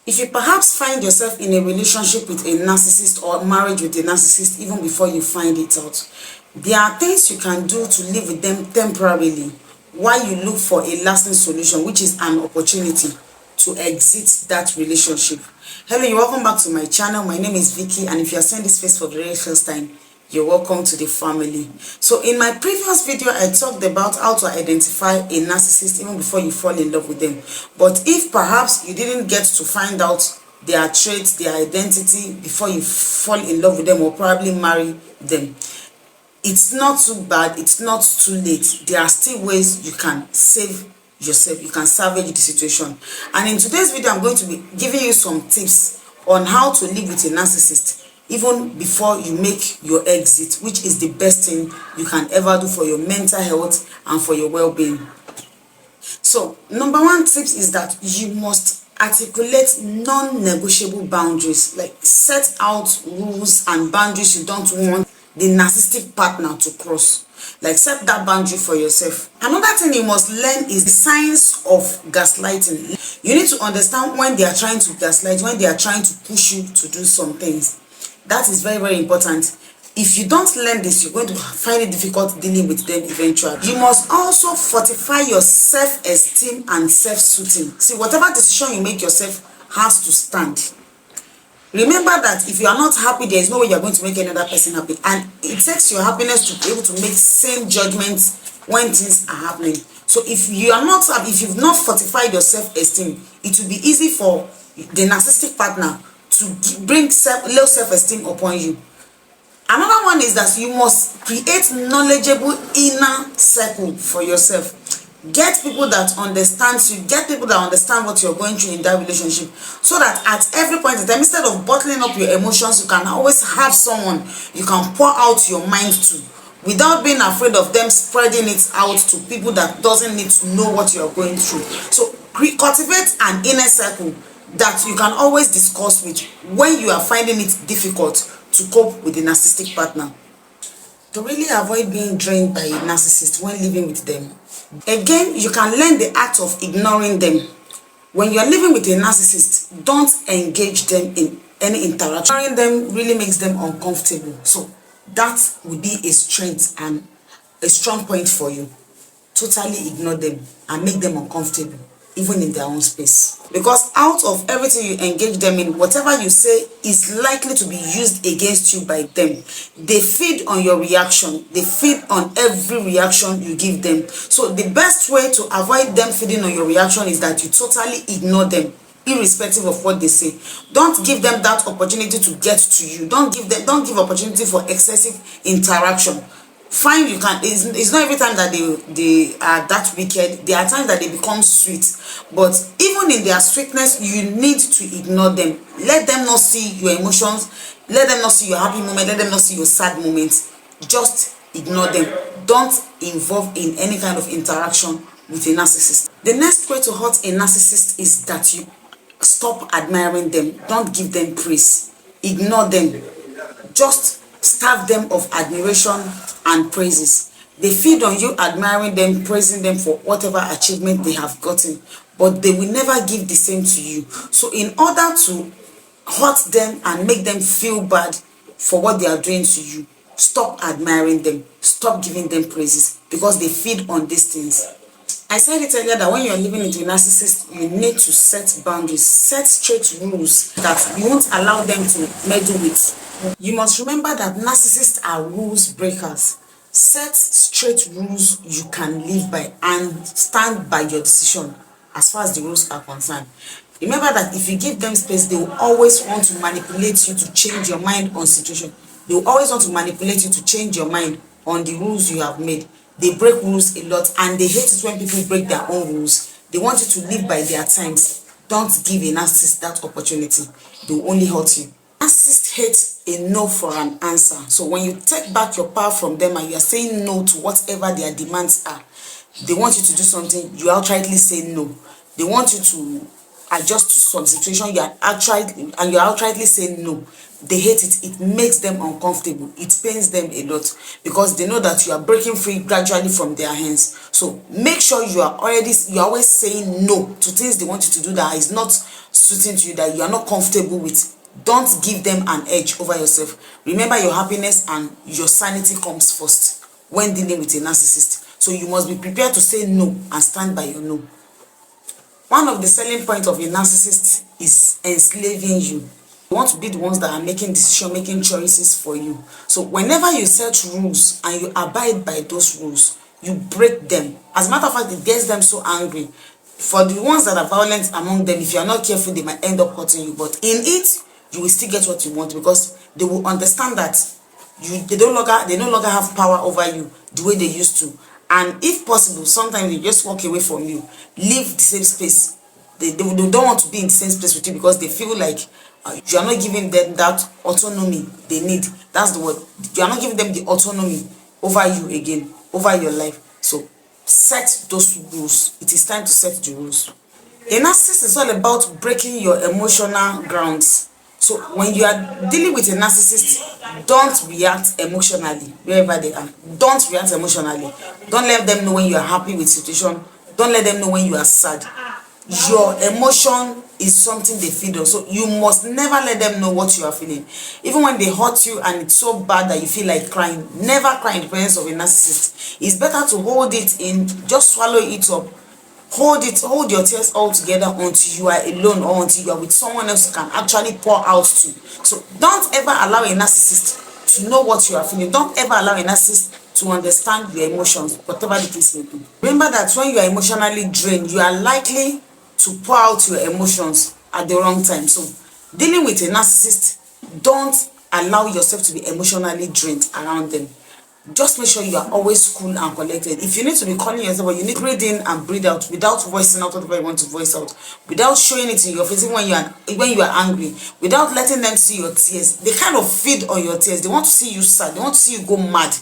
If you perhaps find yourself in a relationship with a narcissist or marriage with a narcissist even before you find it out, there are things you can do to live with them temporarily while you look for a lasting solution, which is an opportunity to exit that relationship. Hello, you're welcome back to my channel. My name is Vicky, and if you are seeing this face for the very first time, you're welcome to the family. So in my previous video, I talked about how to identify a narcissist even before you fall in love with them. But if perhaps you didn't get to find out their traits, their identity before you fall in love with them or probably marry them, it's not too bad, it's not too late. There are still ways you can save yourself, you can salvage the situation. And in today's video, I'm going to be giving you some tips on how to live with a narcissist even before you make your exit, which is the best thing you can ever do for your mental health and for your well-being. So number one tip is that you must articulate non-negotiable boundaries, like set out rules and boundaries you don't want the narcissistic partner to cross. Like set that boundary for yourself. Another thing you must learn is the science of gaslighting. You need to understand when they are trying to gaslight, when they are trying to push you to do some things. That is very, very important. If you don't learn this, you're going to find it difficult dealing with them eventually. You must also fortify your self-esteem and self-soothing. See, whatever decision you make yourself has to stand. Remember that if you are not happy, there is no way you are going to make another person happy. And it takes your happiness to be able to make sane judgments when things are happening. So if you are not happy, if you've not fortified your self-esteem, it will be easy for the narcissistic partner to bring low self-esteem upon you. Another one is that you must create knowledgeable inner circle for yourself. Get people that understand you, get people that understand what you're going through in that relationship, so that at every point in time, instead of bottling up your emotions, you can always have someone you can pour out your mind to without being afraid of them spreading it out to people that doesn't need to know what you're going through. So cultivate an inner circle that you can always discuss with when you are finding it difficult to cope with the narcissistic partner. To really avoid being drained by a narcissist when living with them, again, you can learn the act of ignoring them. When you're living with a narcissist, don't engage them in any interaction. Ignoring them really makes them uncomfortable. So that will be a strength and a strong point for you. Totally ignore them and make them uncomfortable, even in their own space. Because out of everything you engage them in, whatever you say is likely to be used against you by them. They feed on your reaction. They feed on every reaction you give them. So the best way to avoid them feeding on your reaction is that you totally ignore them, irrespective of what they say. Don't give them that opportunity to get to you. Don't give opportunity for excessive interaction. Fine, you can. It's not every time that they are that wicked. There are times that they become sweet, but even in their sweetness, you need to ignore them. Let them not see your emotions. Let them not see your happy moment. Let them not see your sad moments. Just ignore them. Don't involve in any kind of interaction with a narcissist. The next way to hurt a narcissist is that you stop admiring them. Don't give them praise. Ignore them. Just starve them of admiration and praises. They feed on you admiring them, praising them for whatever achievement they have gotten, but they will never give the same to you. So in order to hurt them and make them feel bad for what they are doing to you, stop admiring them, stop giving them praises, because they feed on these things. I said it earlier that when you're living with a narcissist, you need to set boundaries, set straight rules that you won't allow them to meddle with. You must remember that narcissists are rules breakers. Set straight rules you can live by and stand by your decision as far as the rules are concerned. Remember that if you give them space, they will always want to manipulate you to change your mind on situation. They will always want to manipulate you to change your mind on the rules you have made. They break rules a lot, and they hate it when people break their own rules. They want you to live by their times. Don't give a narcissist that opportunity. They will only hurt you. Narcissists hate a no for an answer. So when you take back your power from them and you are saying no to whatever their demands are, they want you to do something, you outrightly say no. They want you to adjust to some situation, you're outrightly saying no. They hate it. It makes them uncomfortable. It pains them a lot because they know that you are breaking free gradually from their hands. So make sure you're always saying no to things they want you to do that is not suiting to you, that you are not comfortable with, don't give them an edge over yourself. Remember, your happiness and your sanity comes first when dealing with a narcissist. So you must be prepared to say no and stand by your no. One of the selling points of a narcissist is enslaving you. You want to be the ones that are making decision-making choices for you. So whenever you set rules and you abide by those rules, you break them. As a matter of fact, it gets them so angry. For the ones that are violent among them, if you are not careful, they might end up hurting you. But in it, you will still get what you want, because they will understand that they no longer have power over you the way they used to. And if possible, sometimes they just walk away from you, leave the same space. They don't want to be in the same space with you, because they feel like you are not giving them that autonomy they need. That's the word. You are not giving them the autonomy over you again, over your life. So set those rules. It is time to set the rules. A narcissist is all about breaking your emotional grounds. So when you are dealing with a narcissist, don't react emotionally wherever they are. Don't react emotionally. Don't let them know when you are happy with the situation. Don't let them know when you are sad. Your emotion is something they feed on. So you must never let them know what you are feeling. Even when they hurt you and it's so bad that you feel like crying, never cry in the presence of a narcissist. It's better to hold it in, just swallow it up. Hold your tears all together until you are alone, or until you are with someone else you can actually pour out to. So don't ever allow a narcissist to know what you are feeling. Don't ever allow a narcissist to understand your emotions, whatever the case may be. Remember that when you are emotionally drained, you are likely to pour out your emotions at the wrong time. So dealing with a narcissist, don't allow yourself to be emotionally drained around them. Just make sure you are always cool and collected. If you need to be calling yourself, but you need to breathe in and breathe out without voicing out whatever you want to voice out, without showing it in your face when you are angry, without letting them see your tears. They kind of feed on your tears. They want to see you sad. They want to see you go mad.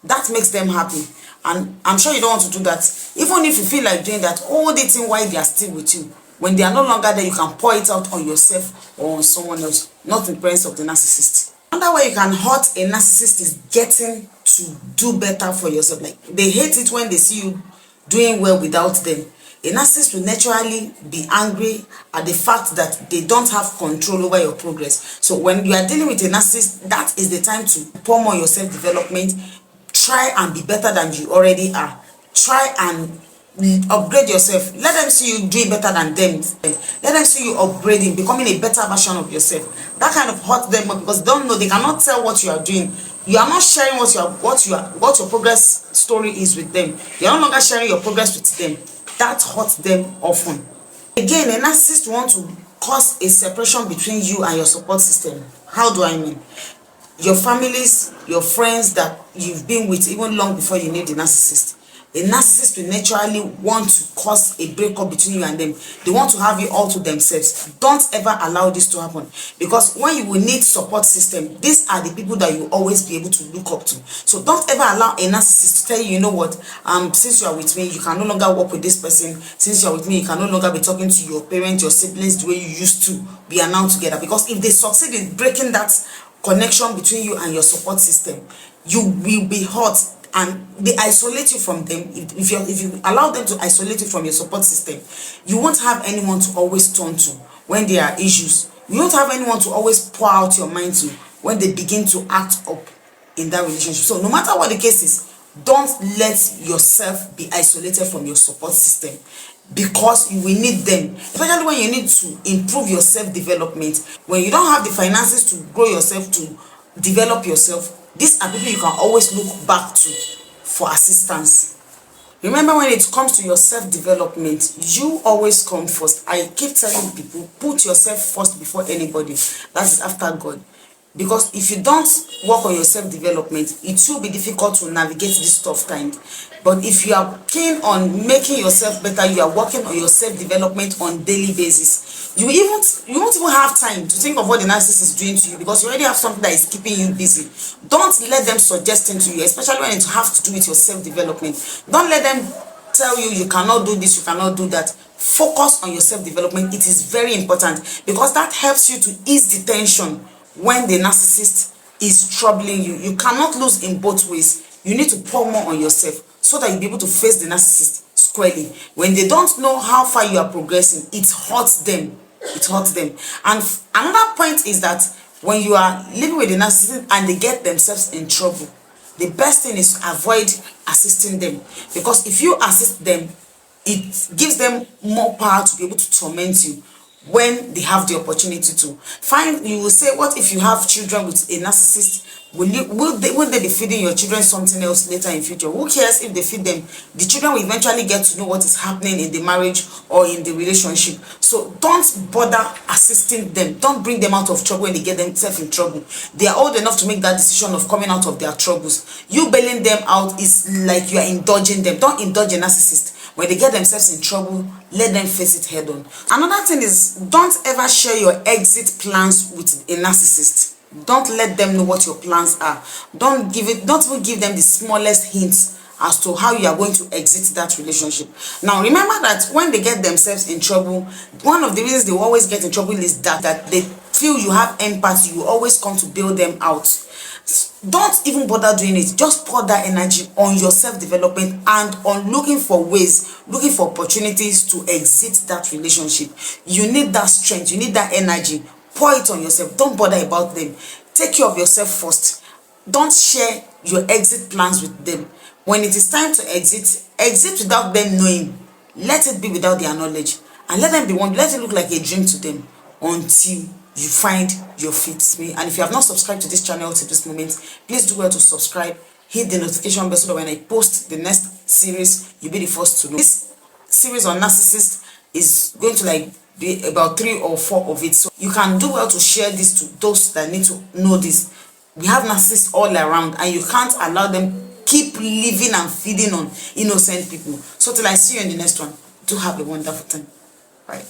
That makes them happy. And I'm sure you don't want to do that. Even if you feel like doing that, all the thing while they are still with you. When they are no longer there, you can pour it out on yourself or on someone else, not in the presence of the narcissist. Another way you can hurt a narcissist is getting to do better for yourself. Like, they hate it when they see you doing well without them. A narcissist will naturally be angry at the fact that they don't have control over your progress. So when you are dealing with a narcissist, that is the time to pour more your self-development. Try and be better than you already are. Try and upgrade yourself. Let them see you doing better than them. Let them see you upgrading, becoming a better version of yourself. That kind of hurts them, because they don't know, they cannot tell what you are doing. You are not sharing what your progress story is with them. You are no longer sharing your progress with them. That hurts them often. Again, a narcissist wants to cause a separation between you and your support system. How do I mean? Your families, your friends that you've been with even long before you need the narcissist. A narcissist will naturally want to cause a breakup between you and them. They want to have you all to themselves. Don't ever allow this to happen, because when you will need support system, these are the people that you always be able to look up to. So don't ever allow a narcissist to tell you, you know what, since you are with me, you can no longer work with this person. Since you are with me, you can no longer be talking to your parents, your siblings the way you used to. We are now together. Because if they succeed in breaking that connection between you and your support system, you will be hurt, and they isolate you from them. If you allow them to isolate you from your support system, you won't have anyone to always turn to when there are issues. You won't have anyone to always pour out your mind to when they begin to act up in that relationship. So no matter what the case is, don't let yourself be isolated from your support system, because you will need them, especially when you need to improve your self-development. When you don't have the finances to grow yourself, to develop yourself, these are people you can always look back to for assistance. Remember, when it comes to your self-development, you always come first. I keep telling people, put yourself first before anybody. That is after God. Because if you don't work on your self-development, it will be difficult to navigate this tough time. But if you are keen on making yourself better, you are working on your self-development on daily basis, you won't even have time to think of what the narcissist is doing to you, because you already have something that is keeping you busy. Don't let them suggest things to you, especially when it has to do with your self-development. Don't let them tell you you cannot do this, you cannot do that. Focus on your self-development. It is very important, because that helps you to ease the tension when the narcissist is troubling you. You cannot lose in both ways. You need to pour more on yourself so that you'll be able to face the narcissist squarely. When they don't know how far you are progressing, it hurts them. it hurts them. And another point is that when you are living with a narcissist and they get themselves in trouble, the best thing is to avoid assisting them, because if you assist them, it gives them more power to be able to torment you when they have the opportunity to. Fine, you will say, what if you have children with a narcissist? Will they be feeding your children something else later in future? Who cares if they feed them? The children will eventually get to know what is happening in the marriage or in the relationship. So don't bother assisting them. Don't bring them out of trouble when they get themselves in trouble. They are old enough to make that decision of coming out of their troubles. You bailing them out is like you are indulging them. Don't indulge a narcissist. When they get themselves in trouble, let them face it head on. Another thing is, don't ever share your exit plans with a narcissist. Don't let them know what your plans are. Don't even give them the smallest hints as to how you are going to exit that relationship. Now remember that when they get themselves in trouble, one of the reasons they always get in trouble is that they feel you have empathy. You always come to bail them out. Don't even bother doing it. Just pour that energy on your self-development and on looking for ways, looking for opportunities to exit that relationship. You need that strength, you need that energy. Pour it on yourself. Don't bother about them. Take care of yourself first. Don't share your exit plans with them. When it is time to exit, exit without them knowing. Let it be without their knowledge, and let them be one. Let it look like a dream to them until you find your fit. And if you have not subscribed to this channel to this moment, please do well to subscribe. Hit the notification bell so that when I post the next series, you'll be the first to know. This series on narcissists is going to be about 3 or 4 of it, so you can do well to share this to those that need to know this. We have narcissists all around, and you can't allow them keep living and feeding on innocent people. So till I see you in the next one, do have a wonderful time. Bye.